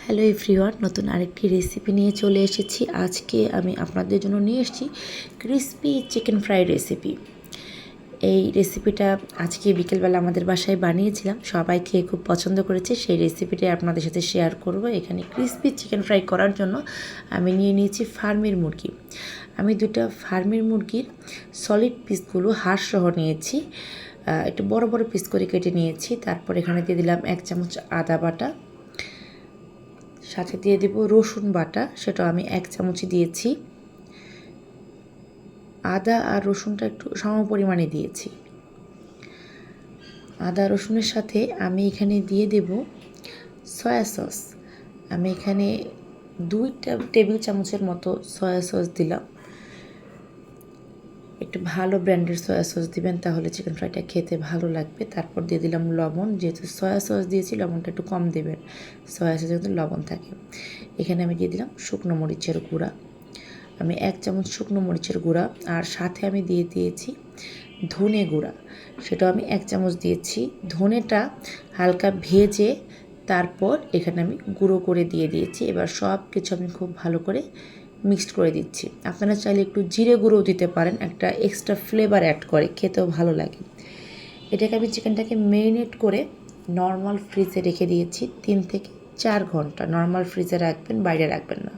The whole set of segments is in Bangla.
হ্যালো এভরিওয়ান, নতুন আরেকটি রেসিপি নিয়ে চলে এসেছি। আজকে আমি আপনাদের জন্য নিয়ে এসেছি ক্রিসপি চিকেন ফ্রাই রেসিপি। এই রেসিপিটা আজকে বিকেলবেলা আমাদের বাসায় বানিয়েছিলাম, সবাই খেয়ে খুব পছন্দ করেছে। সেই রেসিপিটাই আপনাদের সাথে শেয়ার করব। এখানে ক্রিসপি চিকেন ফ্রাই করার জন্য আমি নিয়ে নিয়েছি ফার্মের মুরগি। আমি দুটো ফার্মের মুরগির সলিড পিসগুলো হাড়সহ নিয়েছি, একটু বড় বড় পিস করে কেটে নিয়েছি। তারপর এখানে দিয়ে দিলাম 1 চামচ আদা বাটা, সাথে দিয়ে দেব রসুন বাটা, সেটা আমি 1 চামচই দিয়েছি। আদা আর রসুনটা একটু সম পরিমাণে দিয়েছি। আদা রসুনের সাথে আমি এখানে দিয়ে দেব সয়া সস। আমি এখানে 2 টেবিল চামচের মতো সয়া সস দিলাম। একটু ভালো ব্র্যান্ডের সয়া সস দিবেন, তাহলে চিকেন ফ্রাইটা খেতে ভালো লাগবে। তারপর দিয়ে দিলাম লবণ, যেহেতু সয়া সস দিয়েছি লবণটা একটু কম দেবেন, সয়া সসে কিন্তু লবণ থাকে। এখানে আমি দিয়ে দিলাম শুকনো মরিচের গুঁড়া, আমি 1 চামচ শুকনো মরিচের গুঁড়া, আর সাথে আমি দিয়ে দিয়েছি ধনে গুঁড়া, সেটাও আমি 1 চামচ দিয়েছি। ধনেটা হালকা ভেজে তারপর এখানে আমি গুঁড়ো করে দিয়ে দিয়েছি। এবার সব কিছু আমি খুব ভালো করে মিক্সড করে দিচ্ছি। আপনারা চাইলে একটু জিরে গুঁড়োও দিতে পারেন, একটা এক্সট্রা ফ্লেভার অ্যাড করে, খেতেও ভালো লাগে। এটাকে আমি চিকেনটাকে মেরিনেট করে নর্মাল ফ্রিজে রেখে দিয়েছি 3 থেকে 4 ঘন্টা। নর্মাল ফ্রিজে রাখবেন, বাইরে রাখবেন না।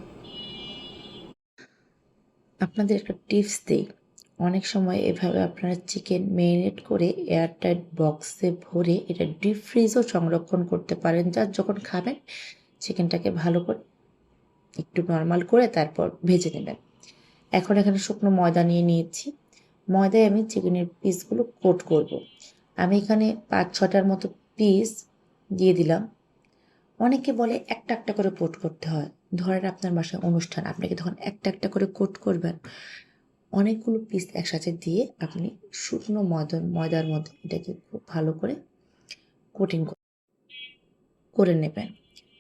আপনাদের একটা টিপস দিই, অনেক সময় এভাবে আপনারা চিকেন মেরিনেট করে এয়ারটাইট বক্সে ভরে এটা ডিপ ফ্রিজও সংরক্ষণ করতে পারেন। যা যখন খাবেন চিকেনটাকে ভালো করে একটু নর্মাল করে তারপর ভেজে নেবেন। এখন এখানে শুকনো ময়দা নিয়ে নিয়েছি। ময়দায় আমি চিকেনের পিসগুলো কোট করব। আমি এখানে 5-6টার মতো পিস দিয়ে দিলাম। অনেকে বলে একটা একটা করে কোট করতে হয়। ধরেন আপনার বাসায় অনুষ্ঠান, আপনাকে তখন একটা একটা করে কোট করবেন। অনেকগুলো পিস একসাথে দিয়ে আপনি শুকনো ময়দার মধ্যে এটাকে খুব ভালো করে কোটিং করে নেবেন।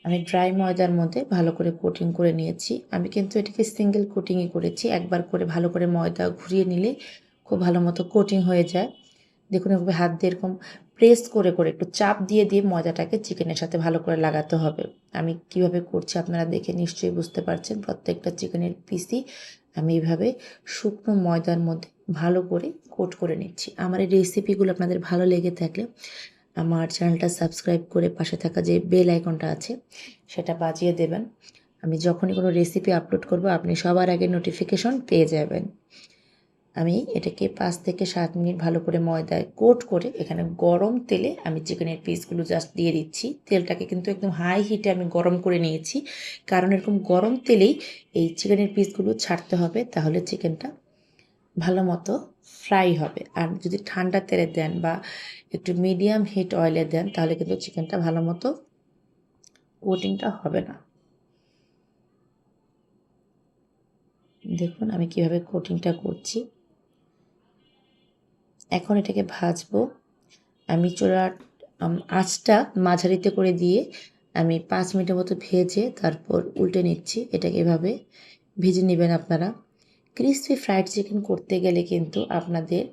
আমি ড্রাই ময়দার মধ্যে ভালো করে কোটিং করে নিয়েছি। আমি কিন্তু এটাকে সিঙ্গেল কোটিংই করেছি। একবার করে ভালো করে ময়দা ঘুরিয়ে নিলে খুব ভালো মতো কোটিং হয়ে যায়। দেখুন এভাবে হাত দিয়ে এরকম প্রেস করে করে একটু চাপ দিয়ে দিয়ে ময়দাটাকে চিকেনের সাথে ভালো করে লাগাতে হবে। আমি কিভাবে করছি আপনারা দেখে নিশ্চয়ই বুঝতে পারছেন। প্রত্যেকটা চিকেনের পিসই আমি এইভাবে শুকনো ময়দার মধ্যে ভালো করে কোট করে নিচ্ছি। আমার এই রেসিপিগুলো আপনাদের ভালো লেগে থাকলে আমার চ্যানেলটা সাবস্ক্রাইব করে পাশে থাকা যে বেল আইকনটা আছে সেটা বাজিয়ে দেবেন। আমি যখনই কোনো রেসিপি আপলোড করব আপনি সবার আগে নোটিফিকেশন পেয়ে যাবেন। আমি এটাকে 5 থেকে 7 মিনিট ভালো করে ময়দায় কোট করে এখানে গরম তেলে আমি চিকেনের পিসগুলো জাস্ট দিয়ে দিচ্ছি। তেলটাকে কিন্তু একদম হাই হিটে আমি গরম করে নিয়েছি, কারণ এরকম গরম তেলেই এই চিকেনের পিসগুলো ছাড়তে হবে, তাহলে চিকেনটা ভালো মতো ফ্রাই হবে। আর যদি ঠান্ডা তেলে দেন বা একটু মিডিয়াম হিট অয়েলে দেন তাহলে কিন্তু চিকেনটা ভালো মতো কোটিংটা হবে না। দেখুন আমি কিভাবে কোটিংটা করছি। এখন এটাকে ভাজবো। আমি চুলার আঁচটা মাঝারিতে করে দিয়ে আমি 5 মিনিটের মতো ভেজে তারপর উল্টে নিচ্ছি। এটাকে এভাবে ভেজে নেবেন আপনারা। ক্রিসপি ফ্রাইড চিকেন করতে গেলে কিন্তু আপনাদের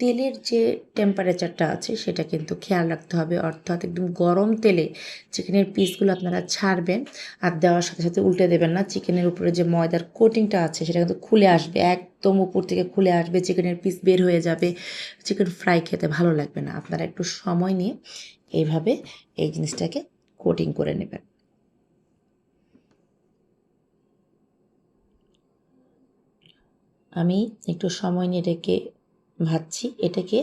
তেলের যে টেম্পারেচারটা আছে সেটা কিন্তু খেয়াল রাখতে হবে, অর্থাৎ একদম গরম তেলে চিকেনের পিসগুলো আপনারা ছাড়বেন আর দেওয়ার সাথে সাথে উল্টে দেবেন না। চিকেনের উপরে যে ময়দার কোটিংটা আছে সেটা কিন্তু খুলে আসবে, একদম উপর থেকে খুলে আসবে, চিকেনের পিস বের হয়ে যাবে, চিকেন ফ্রাই খেতে ভালো লাগবে না। আপনারা একটু সময় নিয়ে এইভাবে এই জিনিসটাকে কোটিং করে নেবেন। আমি একটু সময় নিয়ে এটাকে ভাজছি। এটাকে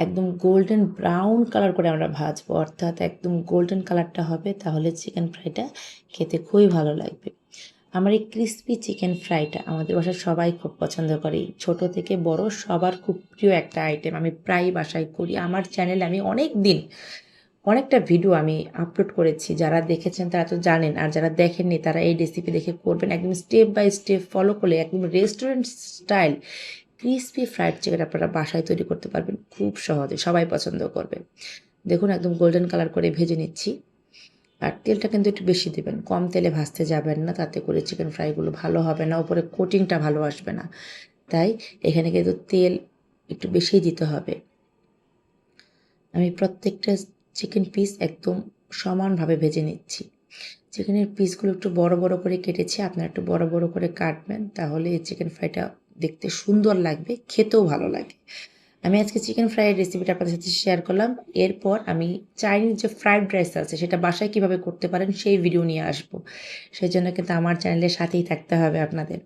একদম গোল্ডেন ব্রাউন কালার করে আমরা ভাজবো, অর্থাৎ একদম গোল্ডেন কালারটা হবে, তাহলে চিকেন ফ্রাইটা খেতে খুবই ভালো লাগবে। আমার এই ক্রিসপি চিকেন ফ্রাইটা আমাদের বাসায় সবাই খুব পছন্দ করে, ছোট থেকে বড় সবার খুব প্রিয় একটা আইটেম। আমি প্রায় বাসায় করি। আমার চ্যানেলে আমি অনেকটা ভিডিও আমি আপলোড করেছি। যারা দেখেছেন তারা তো জানেন, আর যারা দেখেননি তারা এই রেসিপি দেখে করবেন। একদম স্টেপ বাই স্টেপ ফলো করলে একদম restaurant style crispy fried chicken আপনারা বাসায় তৈরি করতে পারবেন খুব সহজে, সবাই পছন্দ করবে। দেখুন একদম গোল্ডেন কালার করে ভেজে নিচ্ছি। আর তেলটা কিন্তু একটু বেশি দেবেন, কম তেলে ভাজতে যাবেন না, তাতে করে চিকেন ফ্রাইগুলো ভালো হবে না, উপরে কোটিংটা ভালো আসবে না। তাই এখানে কিন্তু তেল একটু বেশিই দিতে হবে। আমি প্রত্যেকটা চিকেন পিস একদম সমানভাবে ভেজে নিচ্ছি। চিকেনের পিসগুলো একটু বড় বড় করে কেটেছি, আপনারা একটু বড় বড় করে কাটবেন, তাহলে এই চিকেন ফ্রাইটা দেখতে সুন্দর লাগবে, খেতেও ভালো লাগে। আমি আজকে চিকেন ফ্রাইয়ের রেসিপিটা আপনাদের সাথে শেয়ার করলাম। এরপর আমি চাইনিজ যে ফ্রাইড রাইস আছে সেটা বাসায় কীভাবে করতে পারেন সেই ভিডিও নিয়ে আসবো। সেই জন্য কিন্তু আমার চ্যানেলের সাথেই থাকতে হবে আপনাদের।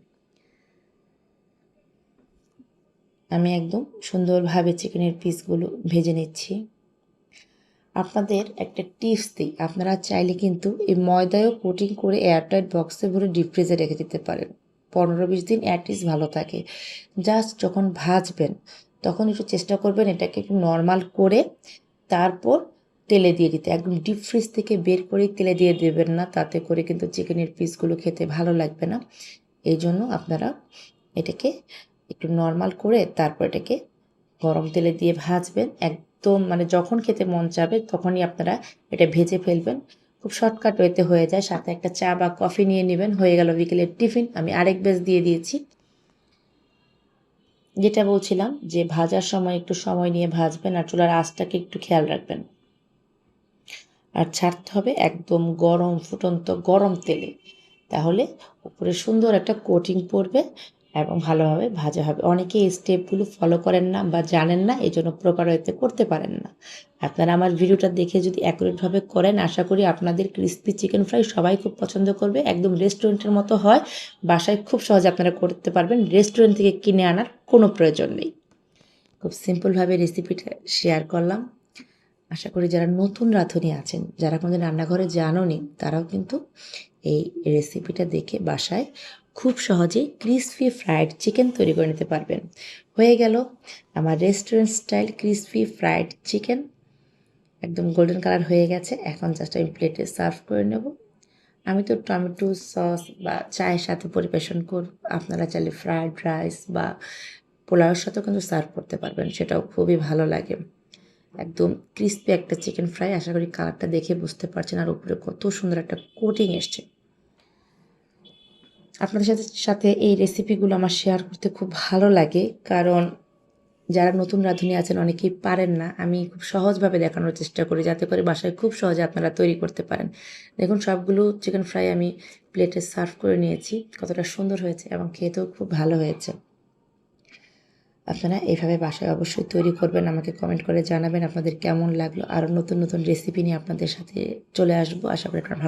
আমি একদম সুন্দরভাবে চিকেনের পিসগুলো ভেজে নিচ্ছি। আপনাদের একটা টিপস দিই, আপনারা চাইলে কিন্তু এই ময়দায়ও কোটিং করে এয়ারটাইট বক্সে ভরে ডিপ ফ্রিজে রেখে দিতে পারেন। 15-20 দিন অ্যাটলিস্ট ভালো থাকে। জাস্ট যখন ভাজবেন তখন একটু চেষ্টা করবেন এটাকে একটু নর্মাল করে তারপর তেলে দিয়ে দিতে। একদম ডিপ ফ্রিজ থেকে বের করেই তেলে দিয়ে দেবেন না, তাতে করে কিন্তু চিকেনের পিসগুলো খেতে ভালো লাগবে না। এই জন্য আপনারা এটাকে একটু নর্মাল করে তারপর এটাকে গরম তেলে দিয়ে ভাজবেন। একদম মানে যখন খেতে মন চাবে তখনই আপনারা এটা ভেজে ফেলবেন। খুব শর্টকাট ওয়েতে হয়ে যায়। সাথে একটা চা বা কফি নিয়ে নেবেন, হয়ে গেল বিকেলের টিফিন। আমি আরেক ব্যাচ দিয়ে দিয়েছি। যেটা বলছিলাম যে ভাজার সময় একটু সময় নিয়ে ভাজবেন আর চুলার আঁচটাকে একটু খেয়াল রাখবেন। আর ছাড়তে হবে একদম গরম ফুটন্ত গরম তেলে, তাহলে উপরে সুন্দর একটা কোটিং পড়বে এবং ভালোভাবে ভাজা হবে। অনেকে এই স্টেপগুলো ফলো করেন না বা জানেন না, এই জন্য প্রপার ওয়েতে করতে পারেন না। আপনারা আমার ভিডিওটা দেখে যদি অ্যাকুরেটভাবে করেন, আশা করি আপনাদের ক্রিস্পি চিকেন ফ্রাই সবাই খুব পছন্দ করবে। একদম রেস্টুরেন্টের মতো হয়, বাসায় খুব সহজে আপনারা করতে পারবেন। রেস্টুরেন্ট থেকে কিনে আনার কোনো প্রয়োজন নেই। খুব সিম্পলভাবে রেসিপিটা শেয়ার করলাম। আশা করি যারা নতুন রাঁধুনি আছেন, যারা কোনোদিন রান্নাঘরে জানোনি, তারাও কিন্তু এই রেসিপিটা দেখে বাসায় খুব সহজেই ক্রিসপি ফ্রাইড চিকেন তৈরি করে নিতে পারবেন। হয়ে গেল আমার restaurant style crispy fried chicken. একদম গোল্ডেন কালার হয়ে গেছে। এখন জাস্ট আমি প্লেটে সার্ভ করে নেব। আমি তো টমেটো সস বা চায়ের সাথে পরিবেশন করব। আপনারা চাইলে ফ্রাইড রাইস বা পোলাওয়ের সাথেও কিন্তু সার্ভ করতে পারবেন, সেটাও খুবই ভালো লাগে। একদম ক্রিস্পি একটা চিকেন ফ্রাই। আশা করি কালারটা দেখে বুঝতে পারছেন আর উপরে কত সুন্দর একটা কোটিং এসছে। আপনাদের সাথে এই রেসিপিগুলো আমার শেয়ার করতে খুব ভালো লাগে, কারণ যারা নতুন রাঁধুনি আছেন অনেকেই পারেন না। আমি খুব সহজভাবে দেখানোর চেষ্টা করি যাতে করে বাসায় খুব সহজে আপনারা তৈরি করতে পারেন। দেখুন সবগুলো চিকেন ফ্রাই আমি প্লেটে সার্ভ করে নিয়েছি। কতটা সুন্দর হয়েছে এবং খেতেও খুব ভালো হয়েছে। আপনারা এভাবে বাসায় অবশ্যই তৈরি করবেন। আমাকে কমেন্ট করে জানাবেন আপনাদের কেমন লাগলো। আরও নতুন নতুন রেসিপি নিয়ে আপনাদের সাথে চলে আসবো। আশা করি আপনারা ভালো